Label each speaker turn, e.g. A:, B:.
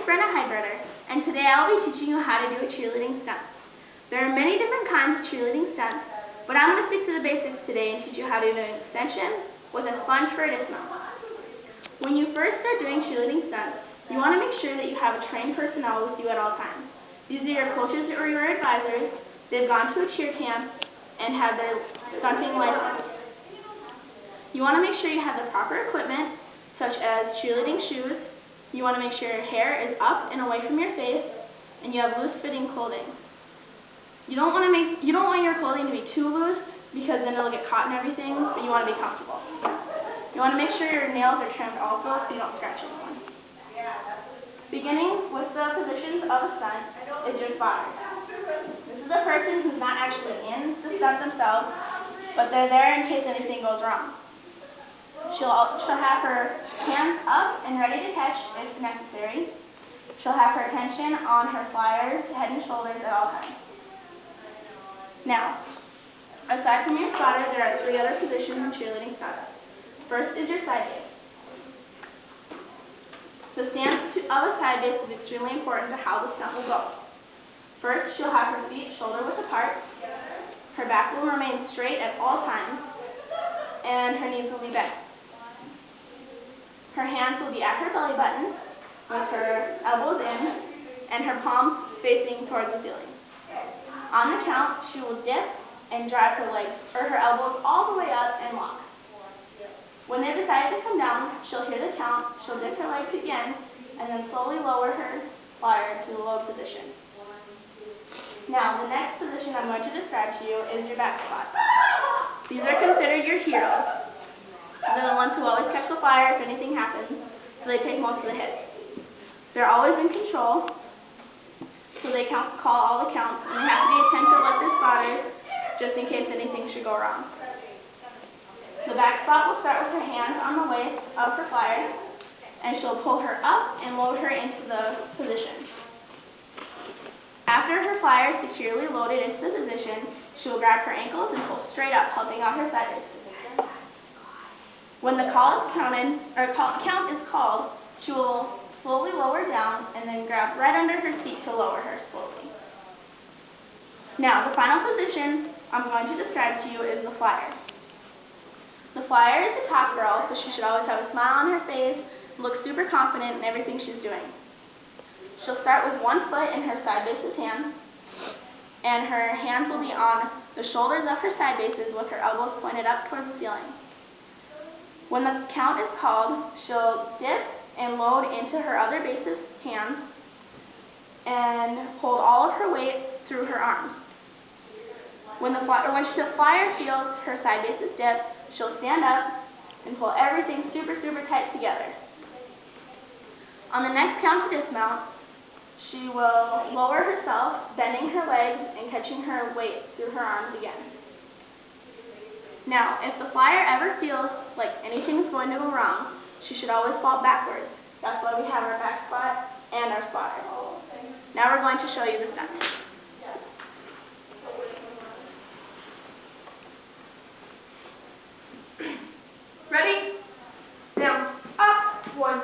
A: And today I'll be teaching you how to do a cheerleading stunt. There are many different kinds of cheerleading stunts, but I'm going to stick to the basics today and teach you how to do an extension with a sponge for a dismount. When you first start doing cheerleading stunts, you want to make sure that you have a trained personnel with you at all times. These are your coaches or your advisors. They've gone to a cheer camp and have their stunting license. You want to make sure you have the proper equipment, such as cheerleading shoes. You want to make sure your hair is up and away from your face, and you have loose-fitting clothing. You don't want your clothing to be too loose because then it'll get caught and everything, but you want to be comfortable. You want to make sure your nails are trimmed also so you don't scratch anyone. Beginning with the positions of a stunt is your spotter. This is a person who's not actually in the stunt themselves, but they're there in case anything goes wrong. She'll have her hands up and ready to catch if necessary. She'll have her attention on her flyers, head and shoulders at all times. Now, aside from your spotter, there are 3 other positions in cheerleading stunts. First is your side base. The stance of a side base is extremely important to how the stunt will go. First, she'll have her feet shoulder-width apart. Her back will remain straight at all times, and her knees will be bent. Her hands will be at her belly button with her elbows in and her palms facing towards the ceiling. On the count, she will dip and drive her legs or her elbows all the way up and lock. When they've decided to come down, she'll hear the count, she'll dip her legs again, and then slowly lower her flyer to the low position. Now, the next position I'm going to describe to you is your back squat. These are considered your heroes. They're the ones who always catch the flyer if anything happens, so they take most of the hits. They're always in control, so they call all the counts, and they have to be attentive with their spotters, just in case anything should go wrong. The back spot will start with her hands on the waist of her flyer, and she'll pull her up and load her into the position. After her flyer is securely loaded into the position, she will grab her ankles and pull straight up, helping out her side base. When the count is called, she will slowly lower down and then grab right under her seat to lower her slowly. Now, the final position I'm going to describe to you is the flyer. The flyer is the top girl, so she should always have a smile on her face, look super confident in everything she's doing. She'll start with one foot in her side base's hand, and her hands will be on the shoulders of her side bases with her elbows pointed up towards the ceiling. When the count is called, she'll dip and load into her other base's hands and hold all of her weight through her arms. When the flyer feels her side base's dip, she'll stand up and pull everything super, super tight together. On the next count to dismount, she will lower herself, bending her legs and catching her weight through her arms again. Now, if the flyer ever feels like anything is going to go wrong, she should always fall backwards. That's why we have our back spot and our spotter. Now we're going to show you the stunt. Ready? Down, up, 1,